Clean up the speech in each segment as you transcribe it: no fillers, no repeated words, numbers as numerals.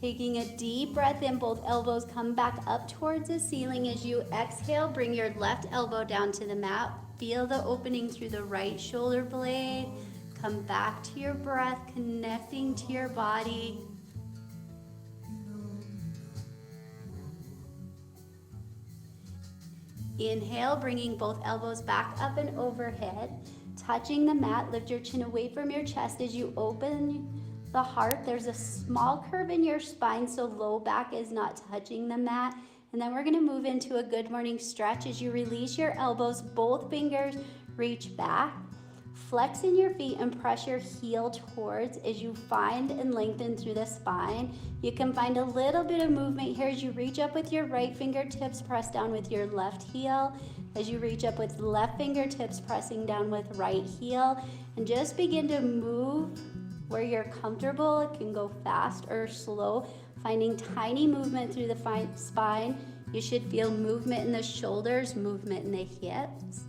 Taking a deep breath in, both elbows come back up towards the ceiling. As you exhale, bring your left elbow down to the mat. Feel the opening through the right shoulder blade. Come back to your breath, connecting to your body. Inhale, bringing both elbows back up and overhead. Touching the mat, lift your chin away from your chest as you open the heart. There's a small curve in your spine, so low back is not touching the mat. And then we're gonna move into a good morning stretch. As you release your elbows, both fingers reach back. Flex in your feet and press your heel towards as you find and lengthen through the spine. You can find a little bit of movement here as you reach up with your right fingertips, press down with your left heel. As you reach up with left fingertips, pressing down with right heel. And just begin to move where you're comfortable. It can go fast or slow, finding tiny movement through the spine. You should feel movement in the shoulders, movement in the hips.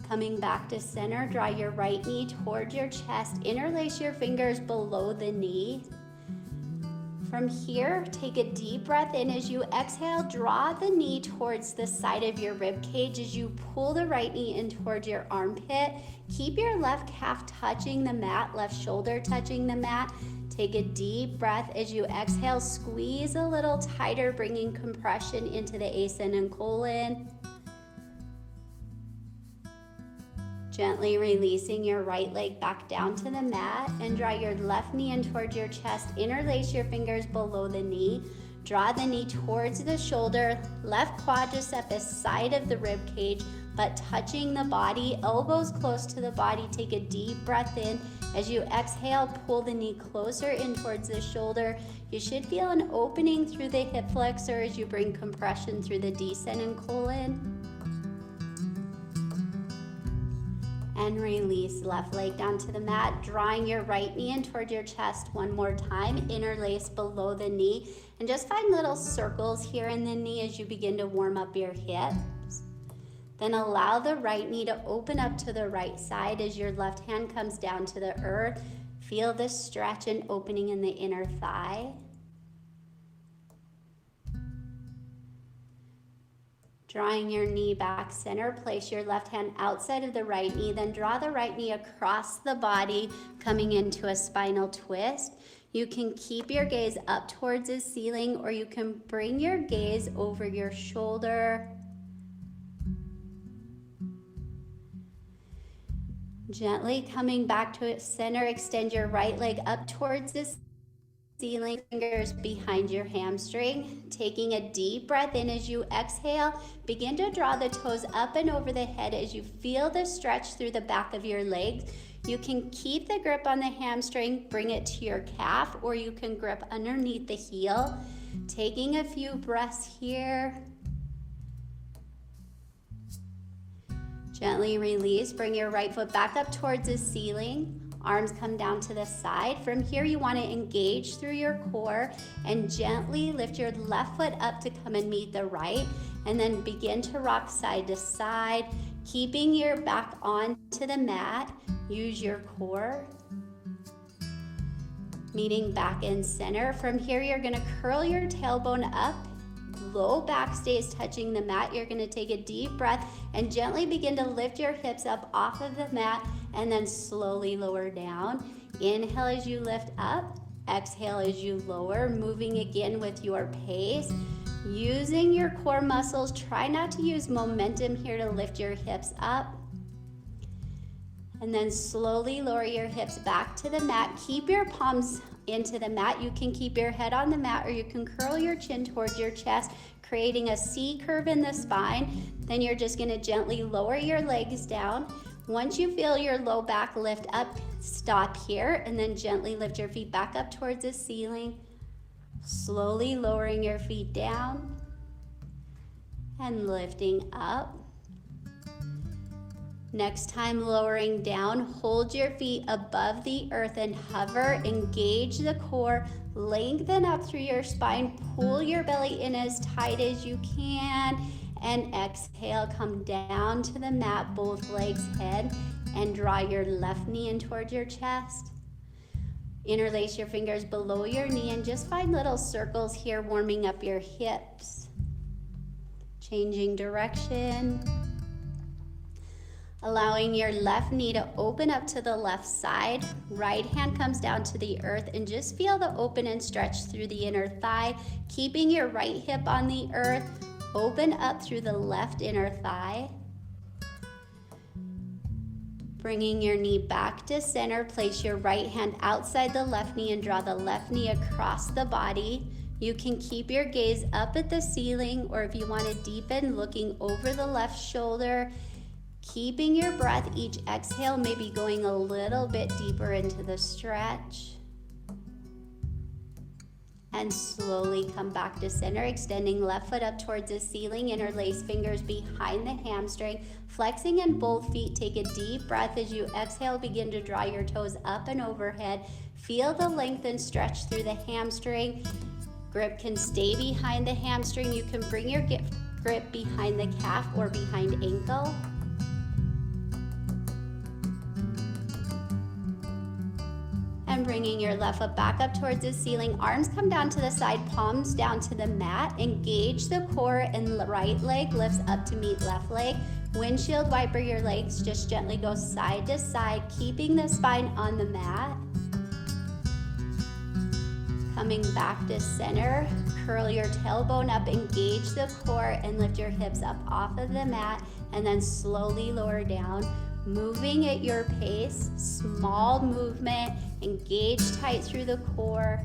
Coming back to center, draw your right knee towards your chest, interlace your fingers below the knee. From here, take a deep breath in. As you exhale, draw the knee towards the side of your rib cage as you pull the right knee in towards your armpit. Keep your left calf touching the mat, left shoulder touching the mat. Take a deep breath. As you exhale, squeeze a little tighter, bringing compression into the ascending colon. Gently releasing your right leg back down to the mat and draw your left knee in towards your chest. Interlace your fingers below the knee. Draw the knee towards the shoulder. Left quadricep is side of the rib cage, but touching the body. Elbows close to the body. Take a deep breath in. As you exhale, pull the knee closer in towards the shoulder. You should feel an opening through the hip flexor as you bring compression through the descending colon. And release left leg down to the mat, drawing your right knee in toward your chest one more time. Interlace below the knee and just find little circles here in the knee as you begin to warm up your hips. Then allow the right knee to open up to the right side as your left hand comes down to the earth. Feel the stretch and opening in the inner thigh. Drawing your knee back center, place your left hand outside of the right knee, then draw the right knee across the body, coming into a spinal twist. You can keep your gaze up towards the ceiling, or you can bring your gaze over your shoulder. Gently coming back to center, extend your right leg up towards the ceiling, fingers behind your hamstring. Taking a deep breath in. As you exhale, begin to draw the toes up and over the head as you feel the stretch through the back of your legs. You can keep the grip on the hamstring, bring it to your calf, or you can grip underneath the heel. Taking a few breaths here. Gently release, bring your right foot back up towards the ceiling. Arms come down to the side. From here, you want to engage through your core and gently lift your left foot up to come and meet the right, and then begin to rock side to side, keeping your back onto the mat. Use your core. Meeting back in center. From here, you're going to curl your tailbone up. Low back stays touching the mat. You're going to take a deep breath and gently begin to lift your hips up off of the mat and then slowly lower down. Inhale as you lift up. Exhale as you lower, moving again with your pace. Using your core muscles, try not to use momentum here to lift your hips up. And then slowly lower your hips back to the mat. Keep your palms into the mat. You can keep your head on the mat, or you can curl your chin towards your chest, creating a C curve in the spine. Then you're just going to gently lower your legs down. Once you feel your low back lift up, stop here and then gently lift your feet back up towards the ceiling. Slowly lowering your feet down and lifting up. Next time, lowering down, hold your feet above the earth and hover. Engage the core, lengthen up through your spine, pull your belly in as tight as you can, and exhale, come down to the mat, both legs head, and draw your left knee in towards your chest. Interlace your fingers below your knee and just find little circles here, warming up your hips. Changing direction. Allowing your left knee to open up to the left side. Right hand comes down to the earth and just feel the open and stretch through the inner thigh. Keeping your right hip on the earth. Open up through the left inner thigh. Bringing your knee back to center, place your right hand outside the left knee and draw the left knee across the body. You can keep your gaze up at the ceiling, or if you want to deepen, looking over the left shoulder. Keeping your breath each exhale, maybe going a little bit deeper into the stretch. And slowly come back to center, extending left foot up towards the ceiling, interlace fingers behind the hamstring, flexing in both feet. Take a deep breath as you exhale, begin to draw your toes up and overhead. Feel the length and stretch through the hamstring. Grip can stay behind the hamstring. You can bring your grip behind the calf or behind ankle. And bringing your left foot back up towards the ceiling. Arms come down to the side, palms down to the mat. Engage the core and right leg lifts up to meet left leg. Windshield wiper your legs, just gently go side to side, keeping the spine on the mat. Coming back to center, curl your tailbone up, engage the core and lift your hips up off of the mat and then slowly lower down. Moving at your pace, small movement, engage tight through the core.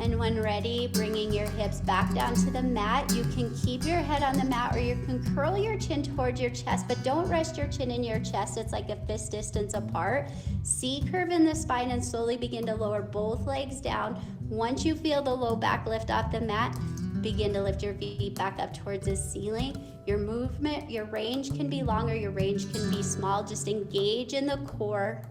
And when ready, bringing your hips back down to the mat. You can keep your head on the mat or you can curl your chin towards your chest, but don't rest your chin in your chest. It's like a fist distance apart. C-curve in the spine and slowly begin to lower both legs down. Once you feel the low back lift off the mat, begin to lift your feet back up towards the ceiling. Your movement, your range can be long or your range can be small. Just engage in the core.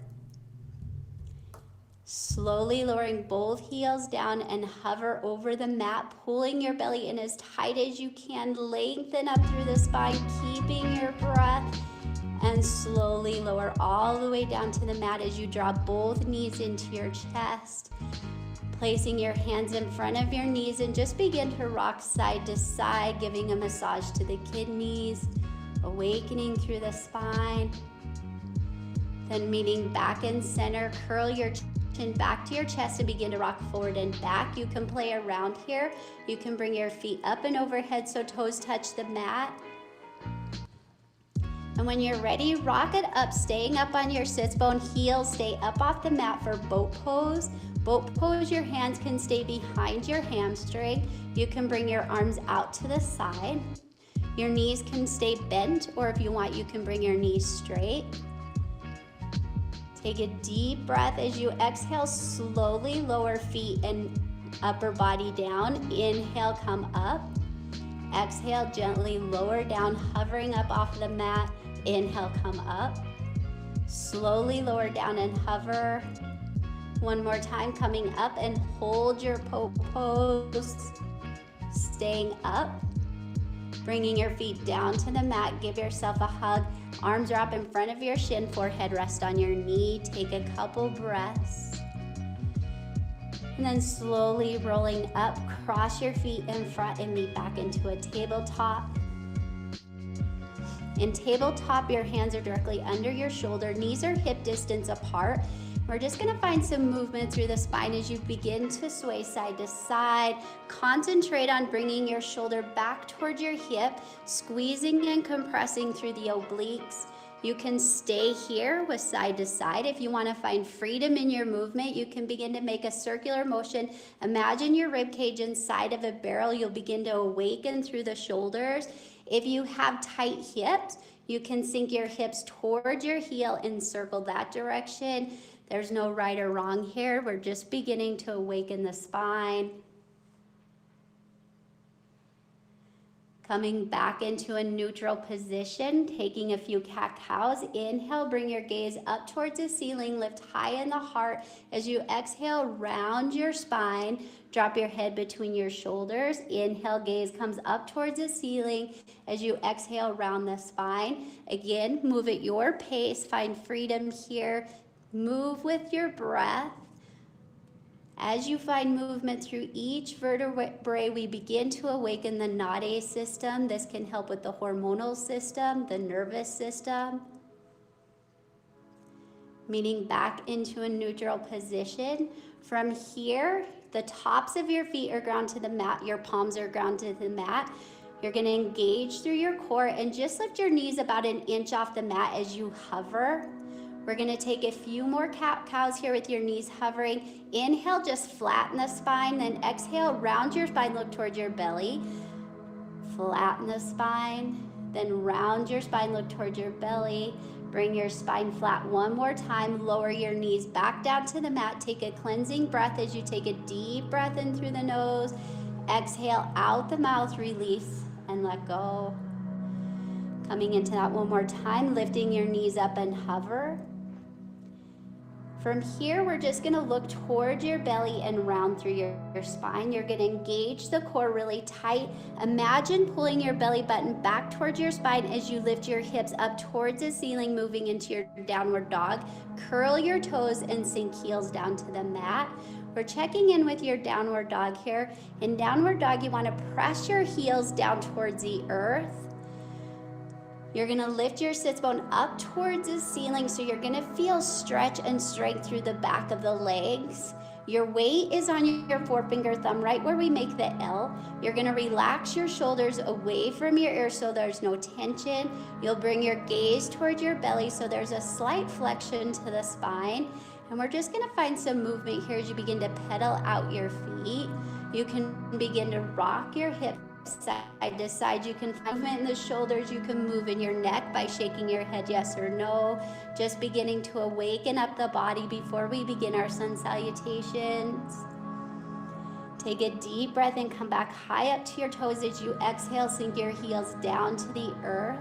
Slowly lowering both heels down and hover over the mat, pulling your belly in as tight as you can. Lengthen up through the spine, keeping your breath. And slowly lower all the way down to the mat as you draw both knees into your chest. Placing your hands in front of your knees and just begin to rock side to side, giving a massage to the kidneys, awakening through the spine. Then meeting back in center, curl your chin back to your chest and begin to rock forward and back. You can play around here. You can bring your feet up and overhead so toes touch the mat. And when you're ready, rock it up, staying up on your sits bone, heels stay up off the mat for boat pose. Boat pose, your hands can stay behind your hamstring. You can bring your arms out to the side. Your knees can stay bent, or if you want, you can bring your knees straight. Take a deep breath as you exhale, slowly lower feet and upper body down. Inhale, come up. Exhale, gently lower down, hovering up off the mat. Inhale, come up. Slowly lower down and hover. One more time, coming up and hold your pose, staying up. Bringing your feet down to the mat, give yourself a hug. Arms drop in front of your shin, forehead rest on your knee. Take a couple breaths. And then slowly rolling up, cross your feet in front and meet back into a tabletop. In tabletop, your hands are directly under your shoulder, knees are hip distance apart. We're just gonna find some movement through the spine as you begin to sway side to side. Concentrate on bringing your shoulder back towards your hip, squeezing and compressing through the obliques. You can stay here with side to side. If you wanna find freedom in your movement, you can begin to make a circular motion. Imagine your rib cage inside of a barrel. You'll begin to awaken through the shoulders. If you have tight hips, you can sink your hips towards your heel and circle that direction. There's no right or wrong here. We're just beginning to awaken the spine. Coming back into a neutral position, taking a few cat-cows. Inhale, bring your gaze up towards the ceiling, lift high in the heart. As you exhale, round your spine, drop your head between your shoulders. Inhale, gaze comes up towards the ceiling. As you exhale, round the spine. Again, move at your pace, find freedom here. Move with your breath. As you find movement through each vertebrae, we begin to awaken the Nadi system. This can help with the hormonal system, the nervous system. Meaning back into a neutral position. From here, the tops of your feet are ground to the mat. Your palms are ground to the mat. You're going to engage through your core and just lift your knees about an inch off the mat as you hover. We're going to take a few more cat-cows here with your knees hovering. Inhale, just flatten the spine. Then exhale, round your spine, look towards your belly. Flatten the spine. Then round your spine, look towards your belly. Bring your spine flat one more time. Lower your knees back down to the mat. Take a cleansing breath as you take a deep breath in through the nose. Exhale out the mouth, release and let go. Coming into that one more time, lifting your knees up and hover. From here, we're just gonna look towards your belly and round through your spine. You're gonna engage the core really tight. Imagine pulling your belly button back towards your spine as you lift your hips up towards the ceiling, moving into your downward dog. Curl your toes and sink heels down to the mat. We're checking in with your downward dog here. In downward dog, you wanna press your heels down towards the earth. You're gonna lift your sits bone up towards the ceiling, so you're gonna feel stretch and strength through the back of the legs. Your weight is on your forefinger thumb, right where we make the L. You're gonna relax your shoulders away from your ears so there's no tension. You'll bring your gaze towards your belly so there's a slight flexion to the spine. And we're just gonna find some movement here as you begin to pedal out your feet. You can begin to rock your hips side to side. You can find movement in the shoulders. You can move in your neck by shaking your head yes or no. Just beginning to awaken up the body before we begin our sun salutations. Take a deep breath and come back high up to your toes. As you exhale, sink your heels down to the earth.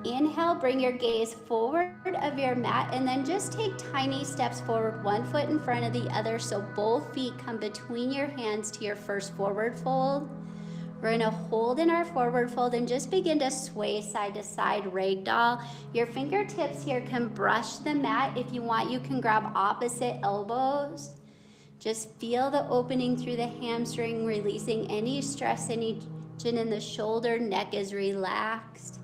Inhale, bring your gaze forward of your mat and then just take tiny steps forward, one foot in front of the other so both feet come between your hands to your first forward fold. We're gonna hold in our forward fold and just begin to sway side to side, ragdoll. Your fingertips here can brush the mat. If you want, you can grab opposite elbows. Just feel the opening through the hamstring, releasing any stress, any tension in the shoulder, neck is relaxed.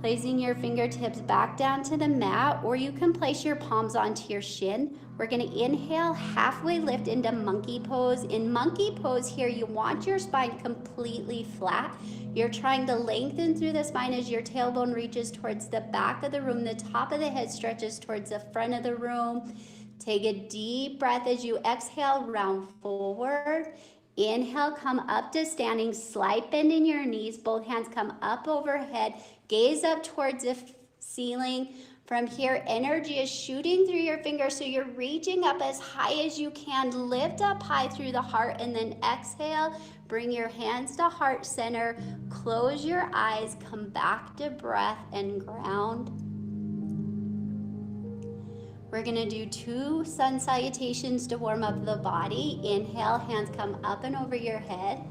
Placing your fingertips back down to the mat, or you can place your palms onto your shin. We're gonna inhale, halfway lift into monkey pose. In monkey pose here, you want your spine completely flat. You're trying to lengthen through the spine as your tailbone reaches towards the back of the room. The top of the head stretches towards the front of the room. Take a deep breath as you exhale, round forward. Inhale, come up to standing, slight bend in your knees. Both hands come up overhead. Gaze up towards the ceiling. From here, energy is shooting through your fingers, so you're reaching up as high as you can. Lift up high through the heart, and then exhale. Bring your hands to heart center. Close your eyes. Come back to breath and ground. We're gonna do 2 sun salutations to warm up the body. Inhale, hands come up and over your head.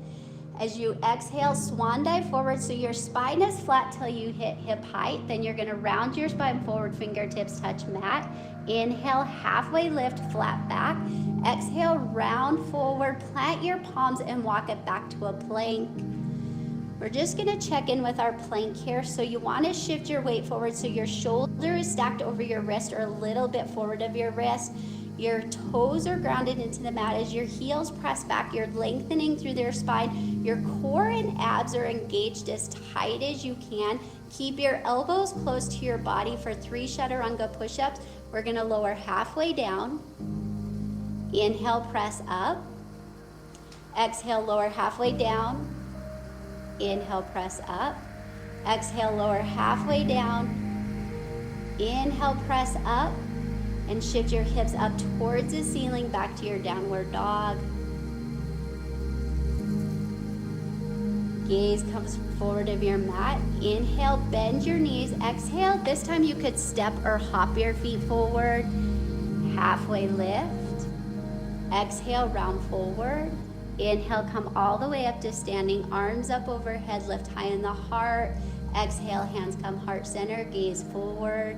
As you exhale, swan dive forward so your spine is flat till you hit hip height. Then you're gonna round your spine forward, fingertips touch mat. Inhale, halfway lift, flat back. Exhale, round forward, plant your palms and walk it back to a plank. We're just gonna check in with our plank here. So you wanna shift your weight forward so your shoulder is stacked over your wrist or a little bit forward of your wrist. Your toes are grounded into the mat. As your heels press back, you're lengthening through their spine. Your core and abs are engaged as tight as you can. Keep your elbows close to your body for 3 chaturanga push-ups. We're gonna lower halfway down. Inhale, press up. Exhale, lower halfway down. Inhale, press up. Exhale, lower halfway down. Inhale, press up. And shift your hips up towards the ceiling, back to your downward dog. Gaze comes forward of your mat. Inhale, bend your knees. Exhale, this time you could step or hop your feet forward. Halfway lift. Exhale, round forward. Inhale, come all the way up to standing, arms up overhead, lift high in the heart. Exhale, hands come heart center, gaze forward.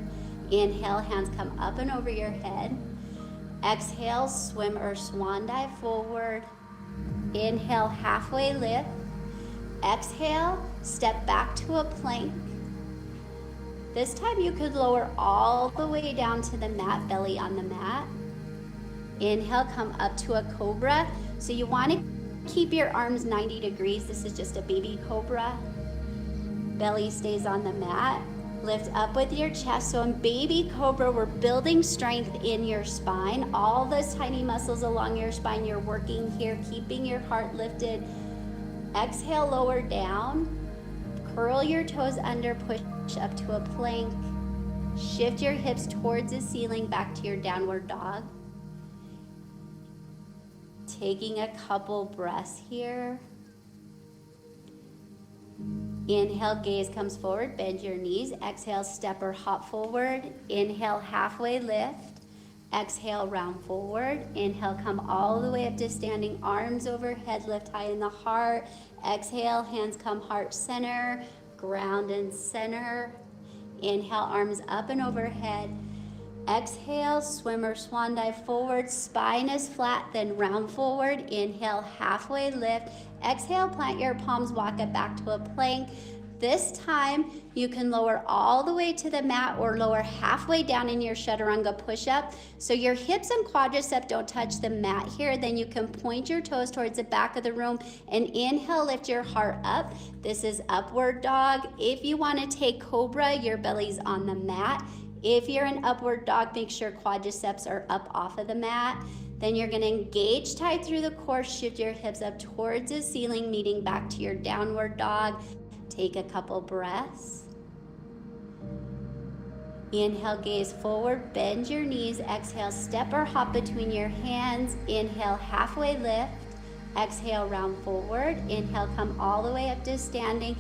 Inhale, hands come up and over your head. Exhale, swim or swan dive forward. Inhale, halfway lift. Exhale, step back to a plank. This time you could lower all the way down to the mat, belly on the mat. Inhale, come up to a cobra. So you want to keep your arms 90 degrees. This is just a baby cobra. Belly stays on the mat. Lift up with your chest. So in baby cobra, we're building strength in your spine. All those tiny muscles along your spine, you're working here, keeping your heart lifted. Exhale, lower down. Curl your toes under, push up to a plank. Shift your hips towards the ceiling, back to your downward dog. Taking a couple breaths here. Inhale, gaze comes forward, bend your knees. Exhale, step or hop forward. Inhale, halfway lift. Exhale, round forward. Inhale, come all the way up to standing, arms overhead, lift high in the heart. Exhale, hands come heart center, ground and center. Inhale, arms up and overhead. Exhale, swim or swan dive forward, spine is flat, then round forward. Inhale, halfway lift. Exhale, plant your palms, walk it back to a plank. This time, you can lower all the way to the mat or lower halfway down in your chaturanga push-up. So your hips and quadriceps don't touch the mat here. Then you can point your toes towards the back of the room and inhale, lift your heart up. This is upward dog. If you want to take cobra, your belly's on the mat. If you're in upward dog, make sure quadriceps are up off of the mat. Then you're gonna engage tight through the core, shift your hips up towards the ceiling, meeting back to your downward dog. Take a couple breaths. Inhale, gaze forward, bend your knees. Exhale, step or hop between your hands. Inhale, halfway lift. Exhale, round forward. Inhale, come all the way up to standing.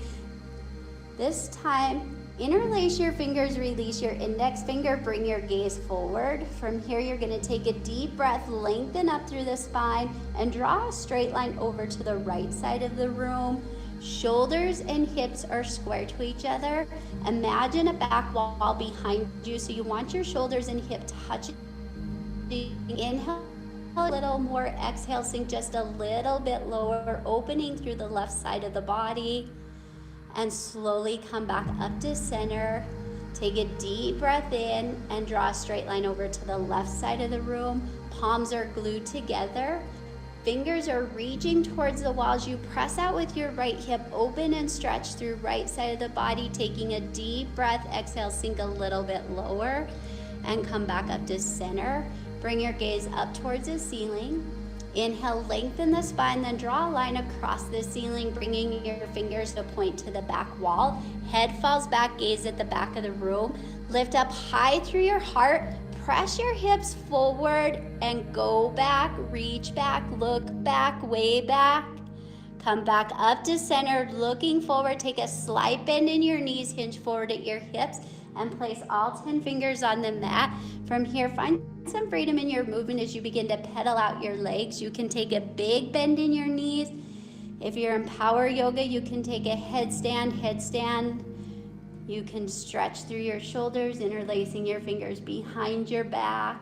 This time, interlace your fingers, release your index finger, bring your gaze forward. From here, you're gonna take a deep breath, lengthen up through the spine, and draw a straight line over to the right side of the room. Shoulders and hips are square to each other. Imagine a back wall behind you, so you want your shoulders and hip touching. Inhale a little more, exhale, sink just a little bit lower, opening through the left side of the body. And slowly come back up to center. Take a deep breath in and draw a straight line over to the left side of the room. Palms are glued together. Fingers are reaching towards the walls. You press out with your right hip, open and stretch through right side of the body. Taking a deep breath, exhale, sink a little bit lower and come back up to center. Bring your gaze up towards the ceiling. Inhale, lengthen the spine, then draw a line across the ceiling, bringing your fingers to point to the back wall. Head falls back, gaze at the back of the room. Lift up high through your heart. Press your hips forward and go back, reach back, look back, way back. Come back up to center, looking forward. Take a slight bend in your knees, hinge forward at your hips, and place all 10 fingers on the mat. From here, find some freedom in your movement as you begin to pedal out your legs. You can take a big bend in your knees. If you're in power yoga, you can take a headstand. You can stretch through your shoulders, interlacing your fingers behind your back.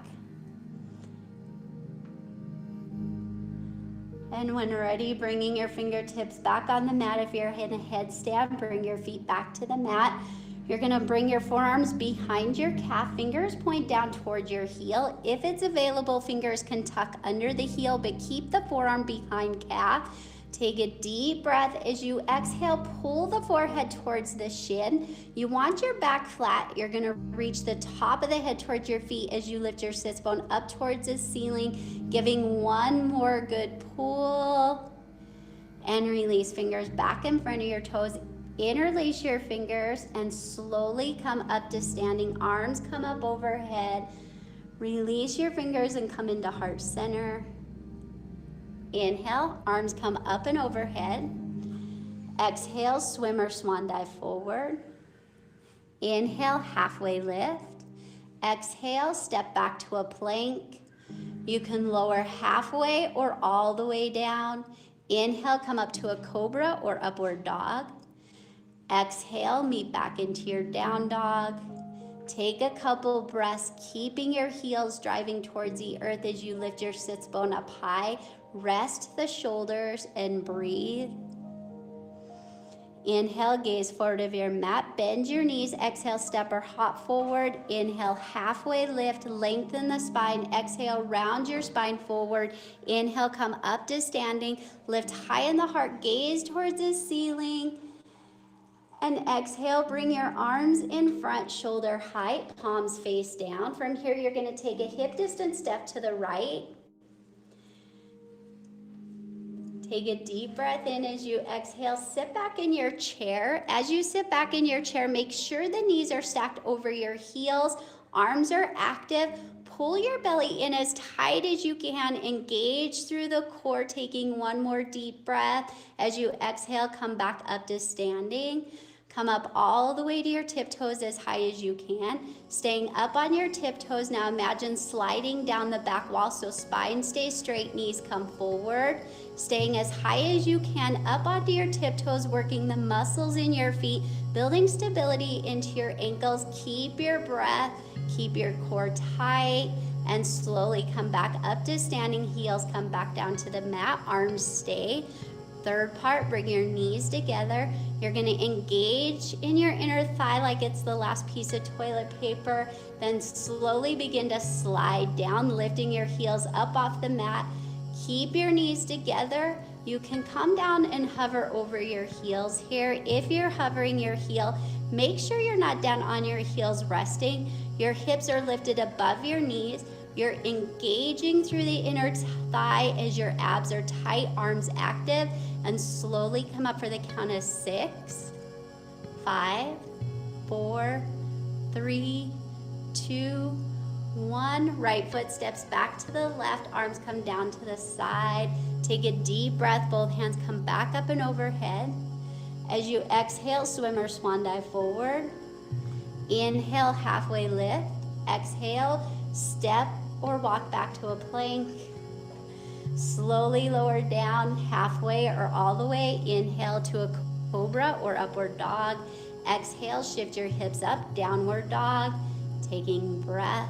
And when ready, bringing your fingertips back on the mat. If you're in a headstand, bring your feet back to the mat. You're gonna bring your forearms behind your calf, fingers point down towards your heel. If it's available, fingers can tuck under the heel, but keep the forearm behind calf. Take a deep breath. As you exhale, pull the forehead towards the shin. You want your back flat. You're gonna reach the top of the head towards your feet as you lift your sits bone up towards the ceiling, giving one more good pull. And release, fingers back in front of your toes. Interlace your fingers and slowly come up to standing. Arms come up overhead. Release your fingers and come into heart center. Inhale, arms come up and overhead. Exhale, swim or swan dive forward. Inhale, halfway lift. Exhale, step back to a plank. You can lower halfway or all the way down. Inhale, come up to a cobra or upward dog. Exhale, meet back into your down dog. Take a couple breaths, keeping your heels driving towards the earth as you lift your sits bone up high. Rest the shoulders and breathe. Inhale, gaze forward of your mat. Bend your knees. Exhale, step or hop forward. Inhale, halfway lift. Lengthen the spine. Exhale, round your spine forward. Inhale, come up to standing. Lift high in the heart. Gaze towards the ceiling. And exhale, bring your arms in front, shoulder height, palms face down. From here, you're going to take a hip distance step to the right. Take a deep breath in as you exhale. Sit back in your chair. As you sit back in your chair, make sure the knees are stacked over your heels. Arms are active. Pull your belly in as tight as you can. Engage through the core, taking one more deep breath. As you exhale, come back up to standing. Come up all the way to your tiptoes as high as you can. Staying up on your tiptoes, now imagine sliding down the back wall so spine stays straight, knees come forward. Staying as high as you can up onto your tiptoes, working the muscles in your feet, building stability into your ankles. Keep your breath, keep your core tight, and slowly come back up to standing. Heels come back down to the mat, arms stay. Third part, bring your knees together. You're gonna engage in your inner thigh like it's the last piece of toilet paper. Then slowly begin to slide down, lifting your heels up off the mat. Keep your knees together. You can come down and hover over your heels here. If you're hovering your heel, make sure you're not down on your heels resting. Your hips are lifted above your knees. You're engaging through the inner thigh as your abs are tight, arms active, and slowly come up for the count of 6, 5, 4, 3, 2, 1. Right foot steps back to the left, arms come down to the side. Take a deep breath, both hands come back up and overhead. As you exhale, swimmer swan dive forward. Inhale, halfway lift. Exhale, step or walk back to a plank. Slowly lower down halfway or all the way. Inhale to a cobra or upward dog. Exhale, shift your hips up, downward dog. Taking breath.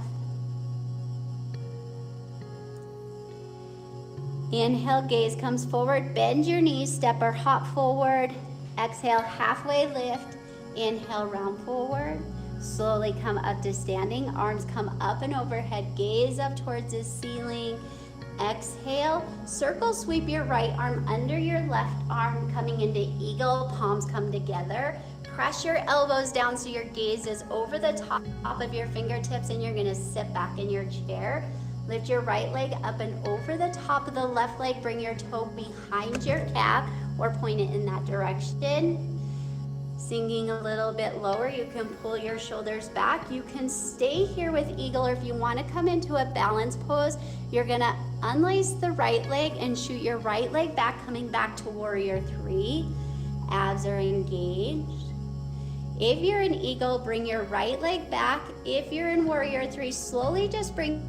Inhale, gaze comes forward. Bend your knees, step or hop forward. Exhale, halfway lift. Inhale, round forward. Slowly come up to standing. Arms come up and overhead. Gaze up towards the ceiling. Exhale, circle sweep your right arm under your left arm, coming into eagle. Palms come together. Press your elbows down so your gaze is over the top of your fingertips, and you're gonna sit back in your chair. Lift your right leg up and over the top of the left leg. Bring your toe behind your calf or point it in that direction. Sinking a little bit lower, you can pull your shoulders back. You can stay here with eagle, or if you want to come into a balance pose, you're gonna unlace the right leg and shoot your right leg back, coming back to warrior 3. Abs are engaged. If you're in eagle, bring your right leg back. If you're in warrior 3, slowly just bring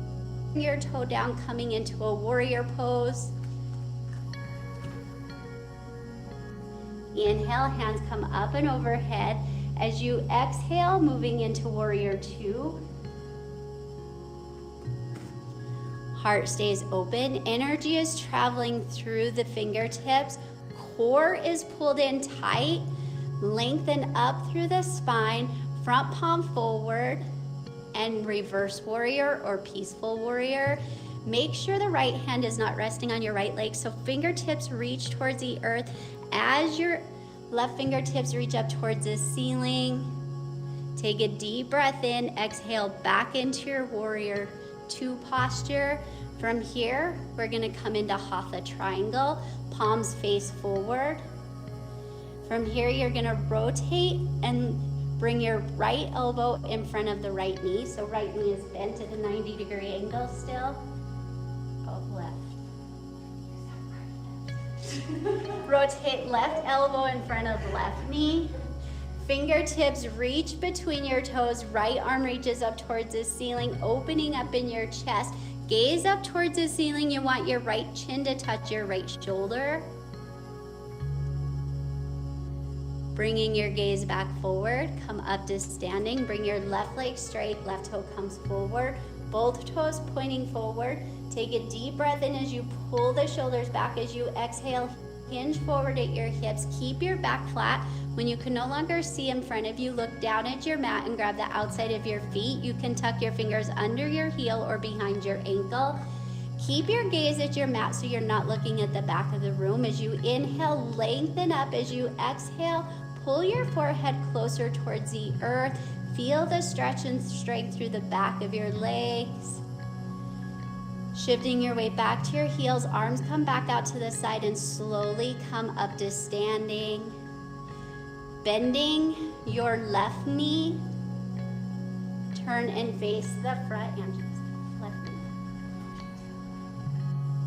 your toe down, coming into a warrior pose. Inhale, hands come up and overhead. As you exhale, moving into warrior 2. Heart stays open. Energy is traveling through the fingertips. Core is pulled in tight. Lengthen up through the spine. Front palm forward. And reverse warrior or peaceful warrior. Make sure the right hand is not resting on your right leg, so fingertips reach towards the earth as your left fingertips reach up towards the ceiling. Take a deep breath in, exhale back into your warrior 2 posture. From here, we're gonna come into Hatha triangle, palms face forward. From here, you're gonna rotate and bring your right elbow in front of the right knee. So right knee is bent at a 90-degree angle still. Left. Rotate left elbow in front of left knee. Fingertips reach between your toes. Right arm reaches up towards the ceiling, opening up in your chest. Gaze up towards the ceiling. You want your right chin to touch your right shoulder. Bringing your gaze back forward, come up to standing. Bring your left leg straight, left toe comes forward. Both toes pointing forward. Take a deep breath in as you pull the shoulders back. As you exhale, hinge forward at your hips. Keep your back flat. When you can no longer see in front of you, look down at your mat and grab the outside of your feet. You can tuck your fingers under your heel or behind your ankle. Keep your gaze at your mat so you're not looking at the back of the room. As you inhale, lengthen up. As you exhale, pull your forehead closer towards the earth. Feel the stretch and strength through the back of your legs. Shifting your weight back to your heels, arms come back out to the side and slowly come up to standing. Bending your left knee, turn and face the front and left knee.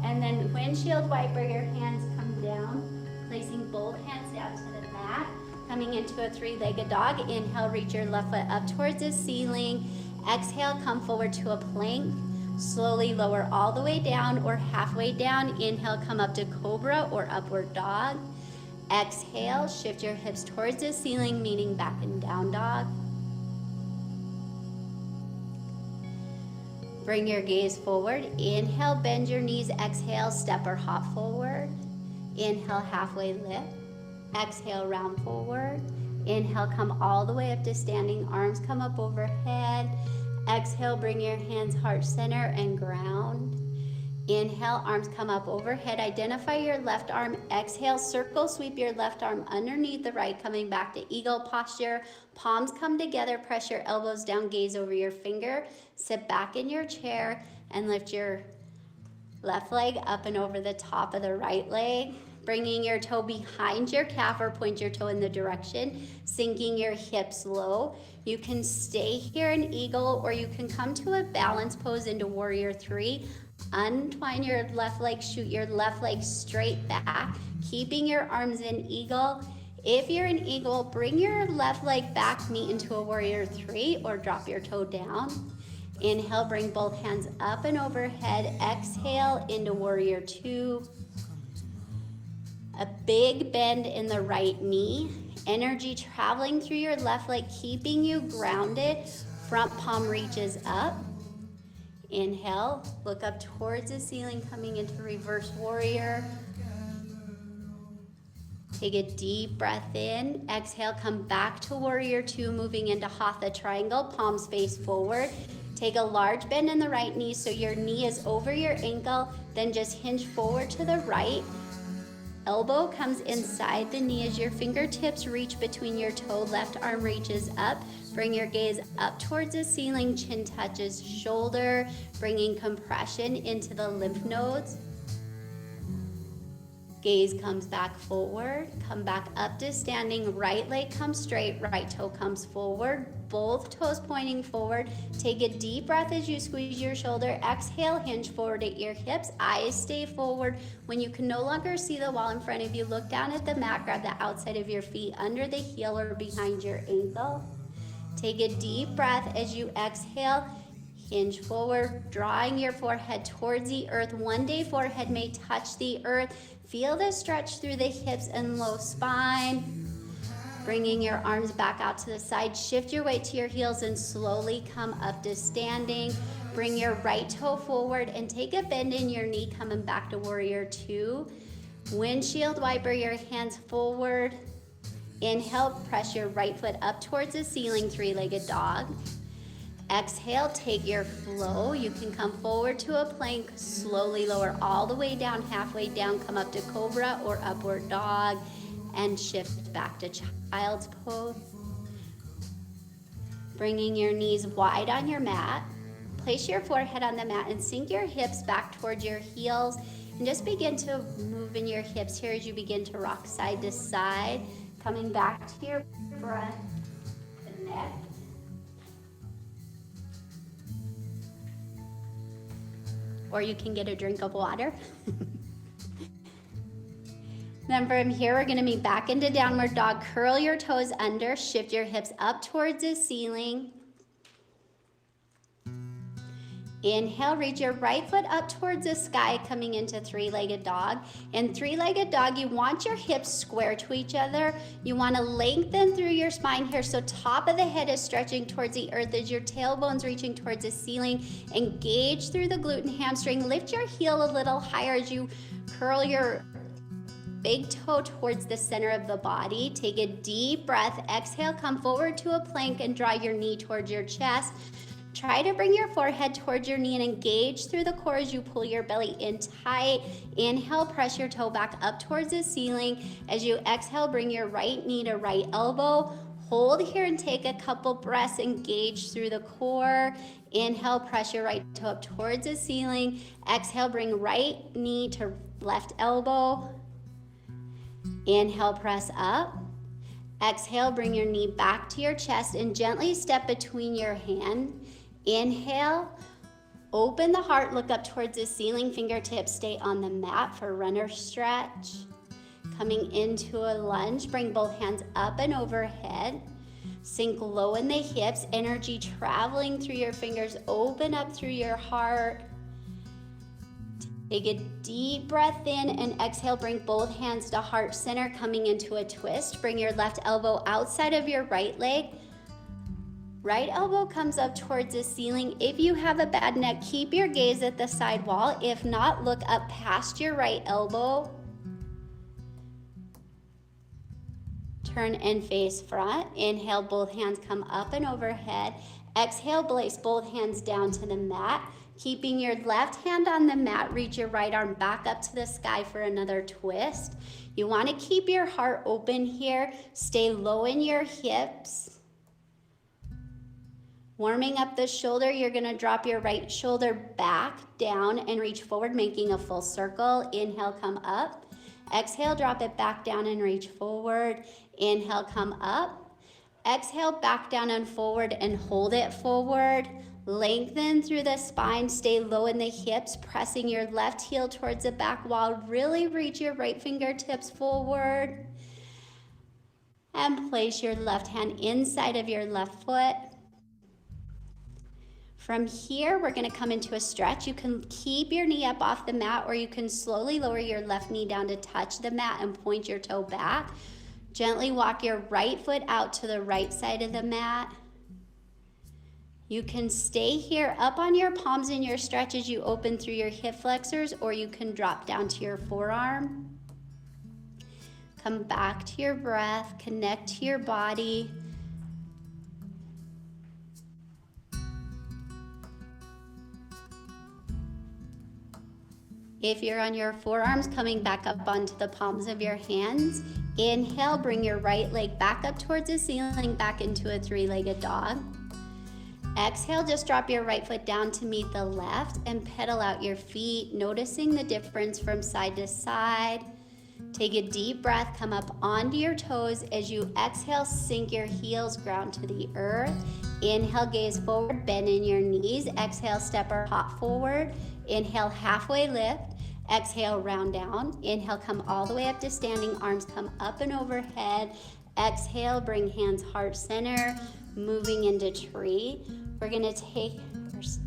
And then windshield wiper, your hands come down, placing both hands down to the mat, coming into a three-legged dog. Inhale, reach your left foot up towards the ceiling. Exhale, come forward to a plank. Slowly lower all the way down or halfway down. Inhale, come up to cobra or upward dog. Exhale, shift your hips towards the ceiling, meaning back and down dog. Bring your gaze forward. Inhale, bend your knees. Exhale, step or hop forward. Inhale, halfway lift. Exhale, round forward. Inhale, come all the way up to standing. Arms come up overhead. Exhale, bring your hands heart center and ground. Inhale, arms come up overhead. Identify your left arm. Exhale, circle sweep your left arm underneath the right, coming back to eagle posture. Palms come together, press your elbows down, gaze over your finger. Sit back in your chair and lift your left leg up and over the top of the right leg. Bringing your toe behind your calf or point your toe in the direction, sinking your hips low. You can stay here in eagle or you can come to a balance pose into warrior three. Untwine your left leg, shoot your left leg straight back, keeping your arms in eagle. If you're in eagle, bring your left leg back, meet into a warrior three or drop your toe down. Inhale, bring both hands up and overhead. Exhale into warrior two. A big bend in the right knee. Energy traveling through your left leg, keeping you grounded. Front palm reaches up. Inhale, look up towards the ceiling, coming into reverse warrior. Take a deep breath in. Exhale, come back to warrior two, moving into hatha triangle, palms face forward. Take a large bend in the right knee so your knee is over your ankle, then just hinge forward to the right. Elbow comes inside the knee as your fingertips reach between your toe. Left arm reaches up. Bring your gaze up towards the ceiling. Chin touches shoulder, bringing compression into the lymph nodes. Gaze comes back forward. Come back up to standing. Right leg comes straight. Right toe comes forward. Both toes pointing forward. Take a deep breath as you squeeze your shoulder. Exhale, hinge forward at your hips. Eyes stay forward. When you can no longer see the wall in front of you, look down at the mat. Grab the outside of your feet under the heel or behind your ankle. Take a deep breath as you exhale. Hinge forward, drawing your forehead towards the earth. One day forehead may touch the earth. Feel the stretch through the hips and low spine. Bringing your arms back out to the side. Shift your weight to your heels and slowly come up to standing. Bring your right toe forward and take a bend in your knee, coming back to warrior two. Windshield wiper your hands forward. Inhale, press your right foot up towards the ceiling, three-legged dog. Exhale, take your flow. You can come forward to a plank, slowly lower all the way down, halfway down, come up to cobra or upward dog, and shift back to child's pose. Bringing your knees wide on your mat. Place your forehead on the mat and sink your hips back towards your heels. And just begin to move in your hips here as you begin to rock side to side. Coming back to your front, the neck. Or you can get a drink of water. Then from here, we're gonna meet back into downward dog. Curl your toes under, shift your hips up towards the ceiling. Inhale, reach your right foot up towards the sky, coming into three-legged dog. In three-legged dog, you want your hips square to each other. You want to lengthen through your spine here, so top of the head is stretching towards the earth as your tailbone's reaching towards the ceiling. Engage through the glute and hamstring. Lift your heel a little higher as you curl your big toe towards the center of the body. Take a deep breath. Exhale, come forward to a plank and draw your knee towards your chest. Try to bring your forehead towards your knee and engage through the core as you pull your belly in tight. Inhale, press your toe back up towards the ceiling. As you exhale, bring your right knee to right elbow. Hold here and take a couple breaths. Engage through the core. Inhale, press your right toe up towards the ceiling. Exhale, bring right knee to left elbow. Inhale, press up. Exhale, bring your knee back to your chest and gently step between your hands. Inhale, open the heart, look up towards the ceiling, fingertips stay on the mat for runner stretch. Coming into a lunge, bring both hands up and overhead. Sink low in the hips, energy traveling through your fingers, open up through your heart. Take a deep breath in and exhale, bring both hands to heart center, coming into a twist. Bring your left elbow outside of your right leg. Right elbow comes up towards the ceiling. If you have a bad neck, keep your gaze at the side wall. If not, look up past your right elbow. Turn and face front. Inhale, both hands come up and overhead. Exhale, place both hands down to the mat. Keeping your left hand on the mat, reach your right arm back up to the sky for another twist. You want to keep your heart open here. Stay low in your hips. Warming up the shoulder, you're going to drop your right shoulder back down and reach forward, making a full circle. Inhale, come up. Exhale, drop it back down and reach forward. Inhale, come up. Exhale, back down and forward and hold it forward. Lengthen through the spine, stay low in the hips, pressing your left heel towards the back wall. Really reach your right fingertips forward. And place your left hand inside of your left foot. From here, we're going to come into a stretch. You can keep your knee up off the mat, or you can slowly lower your left knee down to touch the mat and point your toe back. Gently walk your right foot out to the right side of the mat. You can stay here up on your palms in your stretch as you open through your hip flexors, or you can drop down to your forearm. Come back to your breath, connect to your body. If you're on your forearms, coming back up onto the palms of your hands. Inhale, bring your right leg back up towards the ceiling, back into a three-legged dog. Exhale, just drop your right foot down to meet the left and pedal out your feet, noticing the difference from side to side. Take a deep breath, come up onto your toes. As you exhale, sink your heels, ground to the earth. Inhale, gaze forward, bend in your knees. Exhale, step or hop forward. Inhale, halfway lift. Exhale, round down. Inhale, come all the way up to standing. Arms come up and overhead. Exhale, bring hands heart center, moving into tree. We're gonna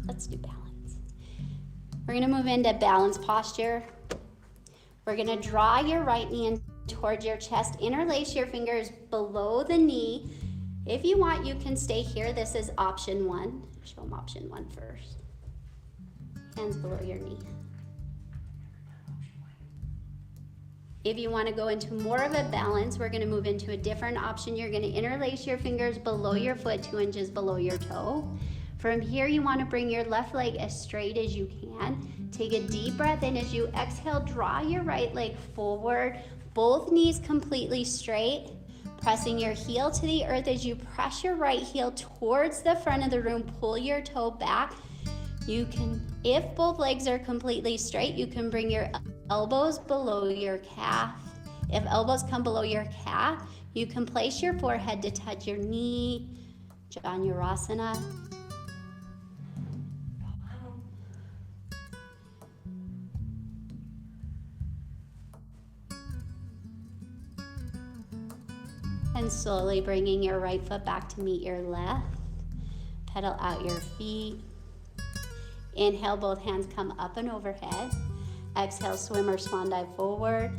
let's do balance. We're gonna move into balance posture. We're gonna draw your right knee in towards your chest. Interlace your fingers below the knee. If you want, you can stay here. This is option one. Show them option one first. Hands below your knee. If you want to go into more of a balance, we're going to move into a different option. You're going to interlace your fingers below your foot, 2 inches below your toe. From here, you want to bring your left leg as straight as you can. Take a deep breath in. As you exhale, draw your right leg forward, both knees completely straight, pressing your heel to the earth. As you press your right heel towards the front of the room, pull your toe back. You can, if both legs are completely straight, you can bring your elbows below your calf. If elbows come below your calf, you can place your forehead to touch your knee, Januarasana. And slowly bringing your right foot back to meet your left. Pedal out your feet. Inhale, both hands come up and overhead. Exhale, swim or swan dive forward.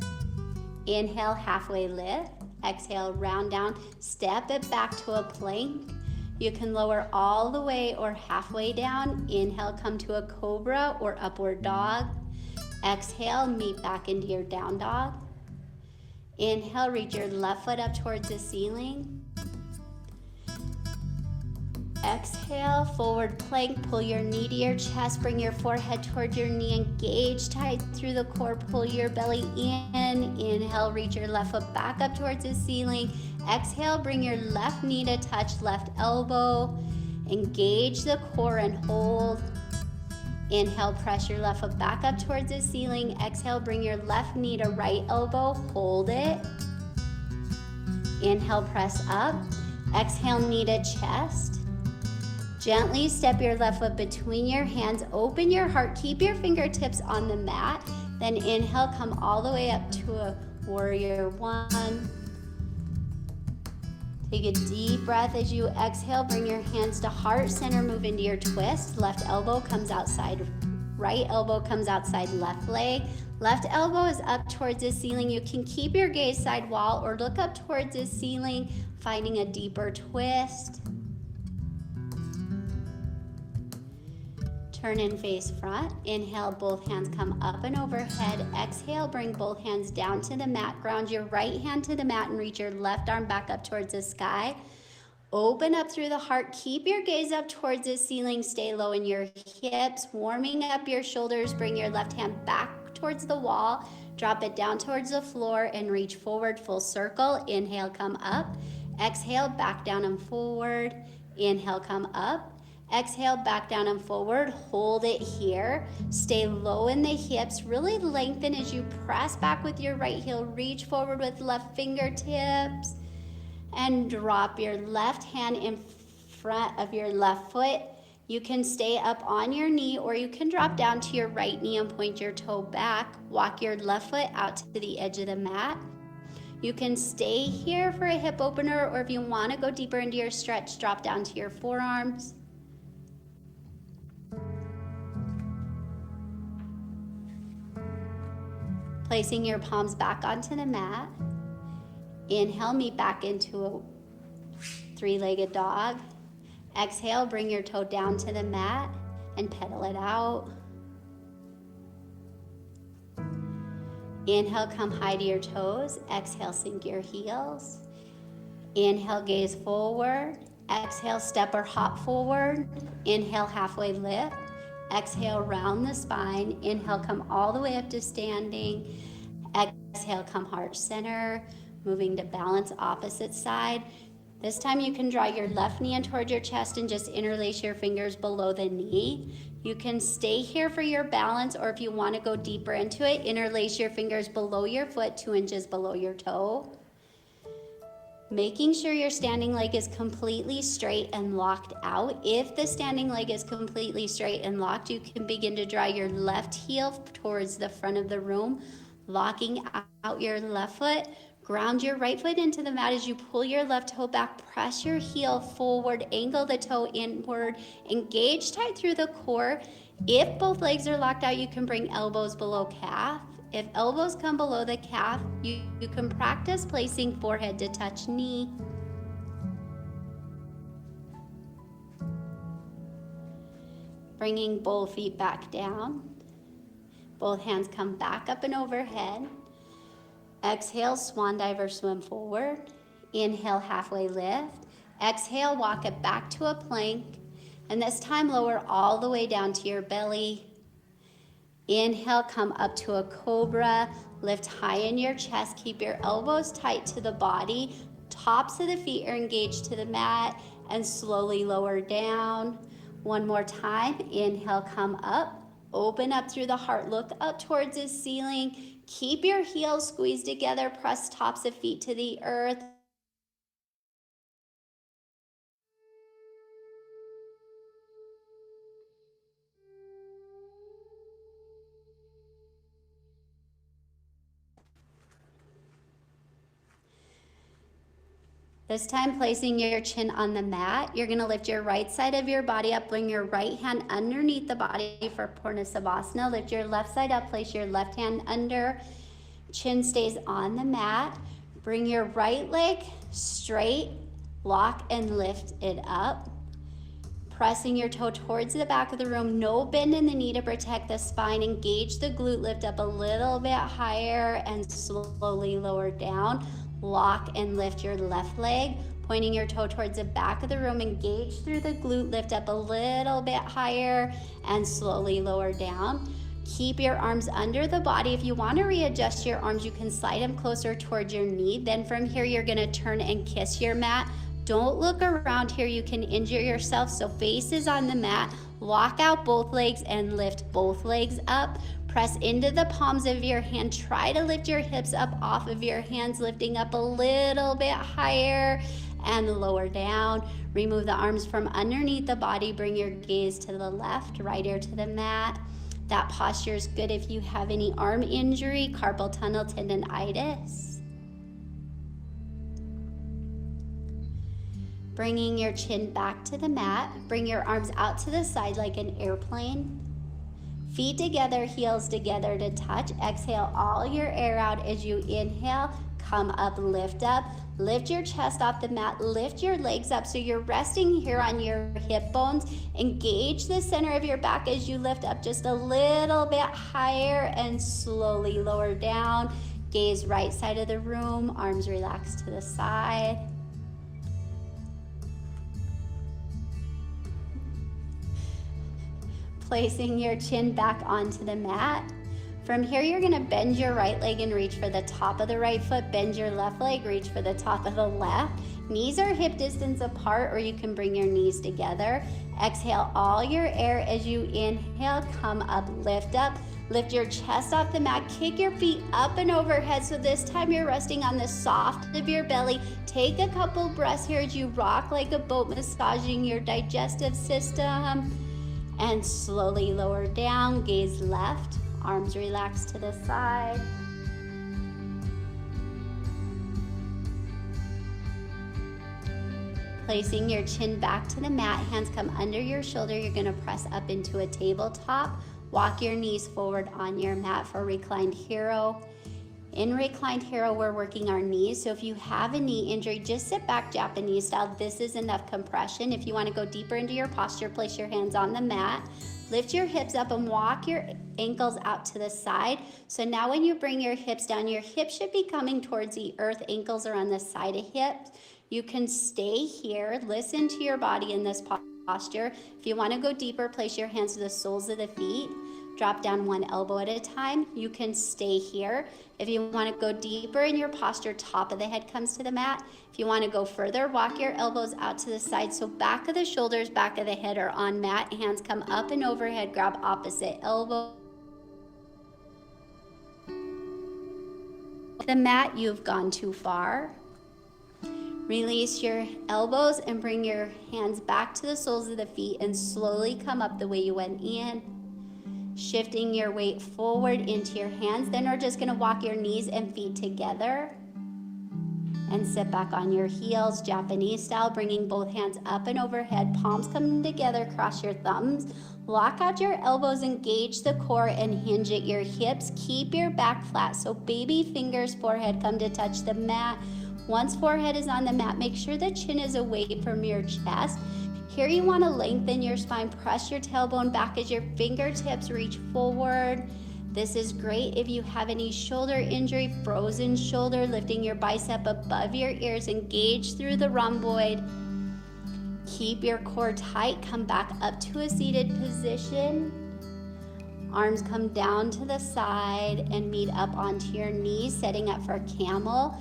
Inhale, halfway lift. Exhale, round down. Step it back to a plank. You can lower all the way or halfway down. Inhale, come to a cobra or upward dog. Exhale, meet back into your down dog. Inhale, reach your left foot up towards the ceiling. Exhale, forward plank, pull your knee to your chest, bring your forehead towards your knee, engage tight through the core, pull your belly in. Inhale, reach your left foot back up towards the ceiling. Exhale, bring your left knee to touch left elbow. Engage the core and hold. Inhale, press your left foot back up towards the ceiling. Exhale, bring your left knee to right elbow, hold it. Inhale, press up. Exhale, knee to chest. Gently step your left foot between your hands, open your heart, keep your fingertips on the mat. Then inhale, come all the way up to a warrior one. Take a deep breath as you exhale, bring your hands to heart center, move into your twist. Left elbow comes outside, right elbow comes outside left leg. Left elbow is up towards the ceiling. You can keep your gaze side wall or look up towards the ceiling, finding a deeper twist. Turn and face front. Inhale, both hands come up and overhead. Exhale, bring both hands down to the mat. Ground your right hand to the mat and reach your left arm back up towards the sky. Open up through the heart. Keep your gaze up towards the ceiling. Stay low in your hips. Warming up your shoulders. Bring your left hand back towards the wall. Drop it down towards the floor and reach forward, full circle. Inhale, come up. Exhale, back down and forward. Inhale, come up. Exhale, back down and forward. Hold it here. Stay low in the hips. Really lengthen as you press back with your right heel. Reach forward with left fingertips. And drop your left hand in front of your left foot. You can stay up on your knee or you can drop down to your right knee and point your toe back. Walk your left foot out to the edge of the mat. You can stay here for a hip opener, or if you want to go deeper into your stretch, drop down to your forearms. Placing your palms back onto the mat. Inhale, meet back into a three-legged dog. Exhale, bring your toe down to the mat and pedal it out. Inhale, come high to your toes. Exhale, sink your heels. Inhale, gaze forward. Exhale, step or hop forward. Inhale, halfway lift. Exhale, round the spine. Inhale, come all the way up to standing. Exhale, come heart center. Moving to balance, opposite side. This time you can draw your left knee in towards your chest and just interlace your fingers below the knee. You can stay here for your balance, or if you want to go deeper into it, interlace your fingers below your foot, 2 inches below your toe. Making sure your standing leg is completely straight and locked out. If the standing leg is completely straight and locked, you can begin to draw your left heel towards the front of the room, locking out your left foot. Ground your right foot into the mat as you pull your left toe back. Press your heel forward, angle the toe inward, engage tight through the core. If both legs are locked out, you can bring elbows below calf. If elbows come below the calf, you can practice placing forehead to touch knee. Bringing both feet back down. Both hands come back up and overhead. Exhale, swan dive or swim forward. Inhale, halfway lift. Exhale, walk it back to a plank. And this time lower all the way down to your belly. Inhale, come up to a cobra. Lift high in your chest. Keep your elbows tight to the body. Tops of the feet are engaged to the mat. And slowly lower down. One more time. Inhale, come up. Open up through the heart. Look up towards the ceiling. Keep your heels squeezed together. Press tops of feet to the earth. This time, placing your chin on the mat, you're gonna lift your right side of your body up, bring your right hand underneath the body for Purna Savasana. Lift your left side up, place your left hand under, chin stays on the mat. Bring your right leg straight, lock and lift it up. Pressing your toe towards the back of the room, no bend in the knee to protect the spine. Engage the glute, lift up a little bit higher and slowly lower down. Lock and lift your left leg, pointing your toe towards the back of the room. Engage through the glute, lift up a little bit higher and slowly lower down. Keep your arms under the body. If you want to readjust your arms, you can slide them closer towards your knee. Then from here, you're going to turn and kiss your mat. Don't look around here. You can injure yourself. So face is on the mat. Lock out both legs and lift both legs up. Press into the palms of your hand. Try to lift your hips up off of your hands, lifting up a little bit higher and lower down. Remove the arms from underneath the body. Bring your gaze to the left, right ear to the mat. That posture is good if you have any arm injury, carpal tunnel tendonitis. Bringing your chin back to the mat. Bring your arms out to the side like an airplane. Feet together, heels together to touch. Exhale all your air out as you inhale. Come up, lift up. Lift your chest off the mat. Lift your legs up so you're resting here on your hip bones. Engage the center of your back as you lift up just a little bit higher and slowly lower down. Gaze right side of the room. Arms relax to the side. Placing your chin back onto the mat. From here, you're gonna bend your right leg and reach for the top of the right foot. Bend your left leg, reach for the top of the left. Knees are hip distance apart, or you can bring your knees together. Exhale all your air as you inhale. Come up, lift up. Lift your chest off the mat. Kick your feet up and overhead. So this time you're resting on the soft of your belly. Take a couple breaths here as you rock like a boat, massaging your digestive system. And slowly lower down, gaze left, arms relax to the side. Placing your chin back to the mat, hands come under your shoulder. You're gonna press up into a tabletop. Walk your knees forward on your mat for reclined hero. In reclined hero, we're working our knees. So if you have a knee injury, just sit back Japanese style. This is enough compression. If you want to go deeper into your posture, place your hands on the mat. Lift your hips up and walk your ankles out to the side. So now when you bring your hips down, your hips should be coming towards the earth. Ankles are on the side of hips. You can stay here. Listen to your body in this posture. If you want to go deeper, place your hands to the soles of the feet. Drop down one elbow at a time. You can stay here. If you want to go deeper in your posture, top of the head comes to the mat. If you want to go further, walk your elbows out to the side. So back of the shoulders, back of the head are on mat. Hands come up and overhead. Grab opposite elbow. The mat, you've gone too far. Release your elbows and bring your hands back to the soles of the feet and slowly come up the way you went in. Shifting your weight forward into your hands. Then we're just gonna walk your knees and feet together and sit back on your heels, Japanese style, bringing both hands up and overhead. Palms come together, cross your thumbs. Lock out your elbows, engage the core and hinge at your hips. Keep your back flat. So baby fingers, forehead come to touch the mat. Once forehead is on the mat, make sure the chin is away from your chest. Here you want to lengthen your spine, press your tailbone back as your fingertips reach forward. This is great if you have any shoulder injury, frozen shoulder, lifting your bicep above your ears, engage through the rhomboid. Keep your core tight, come back up to a seated position. Arms come down to the side and meet up onto your knees, setting up for camel.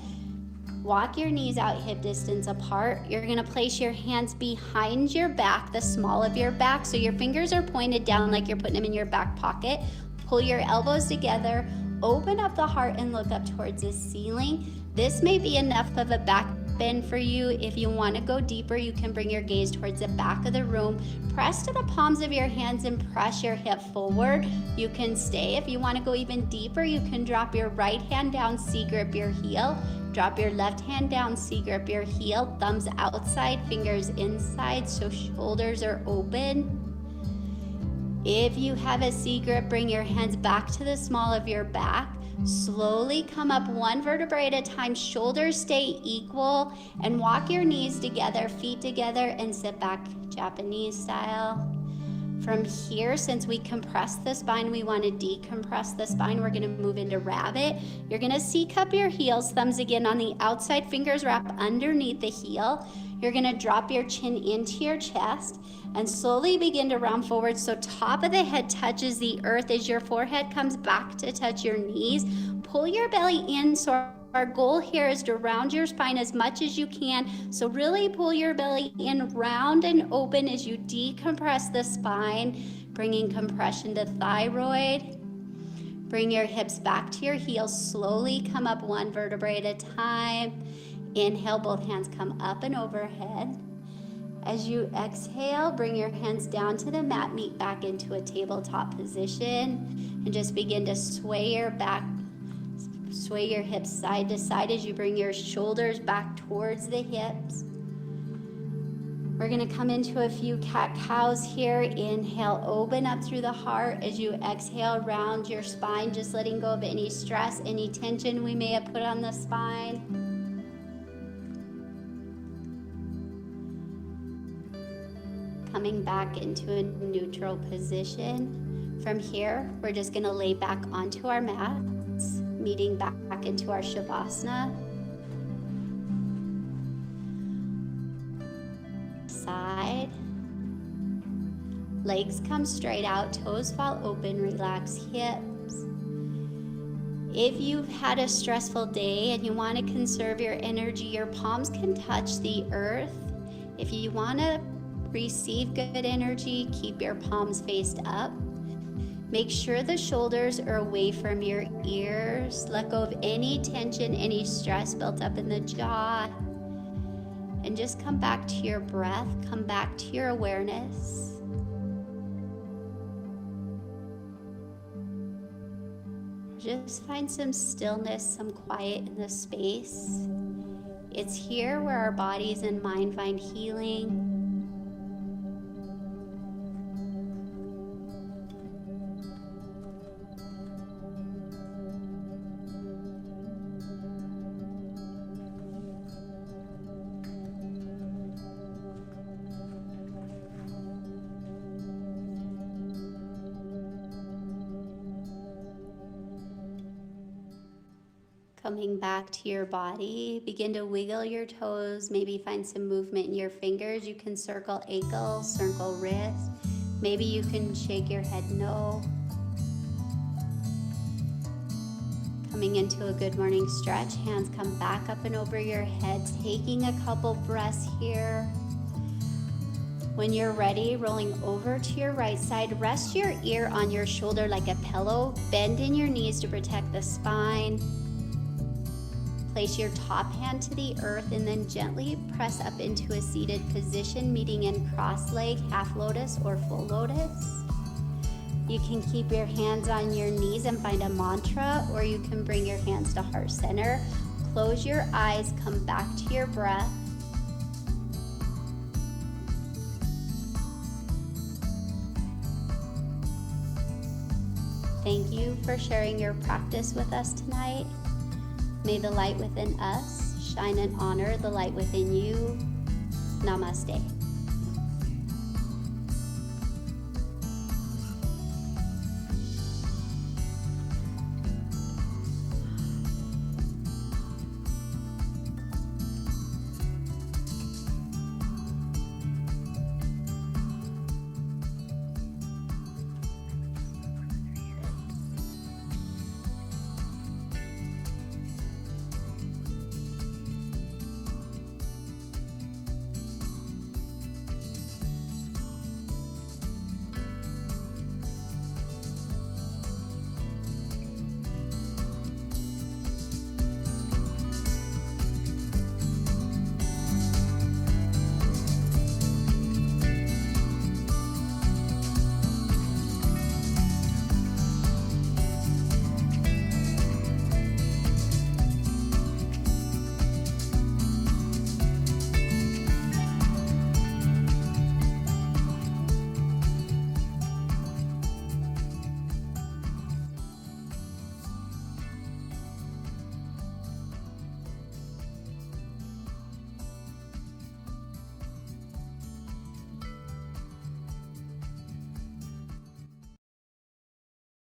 Walk your knees out hip distance apart. You're gonna place your hands behind your back, the small of your back, so your fingers are pointed down like you're putting them in your back pocket. Pull your elbows together, open up the heart and look up towards the ceiling. This may be enough of a back bend for you. If you want to go deeper, you can bring your gaze towards the back of the room. Press to the palms of your hands and press your hip forward. You can stay. If you want to go even deeper, you can drop your right hand down, C-grip your heel. Drop your left hand down, C-grip your heel. Thumbs outside, fingers inside, so shoulders are open. If you have a C-grip, bring your hands back to the small of your back. Slowly come up one vertebrae at a time. Shoulders stay equal and walk your knees together, feet together, and sit back Japanese style. From here, since we compress the spine, we want to decompress the spine. We're going to move into rabbit. You're going to C-cup your heels, thumbs again on the outside, fingers wrap underneath the heel. You're going to drop your chin into your chest and slowly begin to round forward so top of the head touches the earth as your forehead comes back to touch your knees. Pull your belly in. So our goal here is to round your spine as much as you can. So really pull your belly in, round and open as you decompress the spine, bringing compression to thyroid. Bring your hips back to your heels. Slowly come up one vertebrae at a time. Inhale, both hands come up and overhead. As you exhale, bring your hands down to the mat, meet back into a tabletop position, and just begin to sway your hips side to side as you bring your shoulders back towards the hips. We're going to come into a few cat-cows here. Inhale, open up through the heart. As you exhale, round your spine, just letting go of any stress, any tension we may have put on the spine. Coming back into a neutral position. From here, we're just going to lay back onto our mats, meeting back into our Shavasana. Side. Legs come straight out, toes fall open, relax hips. If you've had a stressful day and you want to conserve your energy, your palms can touch the earth. If you want to receive good energy, keep your palms faced up. Make sure the shoulders are away from your ears. Let go of any tension, any stress built up in the jaw. And just come back to your breath, come back to your awareness. Just find some stillness, some quiet in the space. It's here where our bodies and mind find healing. Coming back to your body, begin to wiggle your toes, maybe find some movement in your fingers. You can circle ankles, circle wrists. Maybe you can shake your head no. Coming into a good morning stretch, hands come back up and over your head, taking a couple breaths here. When you're ready, rolling over to your right side, rest your ear on your shoulder like a pillow. Bend in your knees to protect the spine. Place your top hand to the earth and then gently press up into a seated position, meeting in cross leg, half lotus, or full lotus. You can keep your hands on your knees and find a mantra, or you can bring your hands to heart center. Close your eyes, come back to your breath. Thank you for sharing your practice with us tonight. May the light within us shine and honor the light within you. Namaste.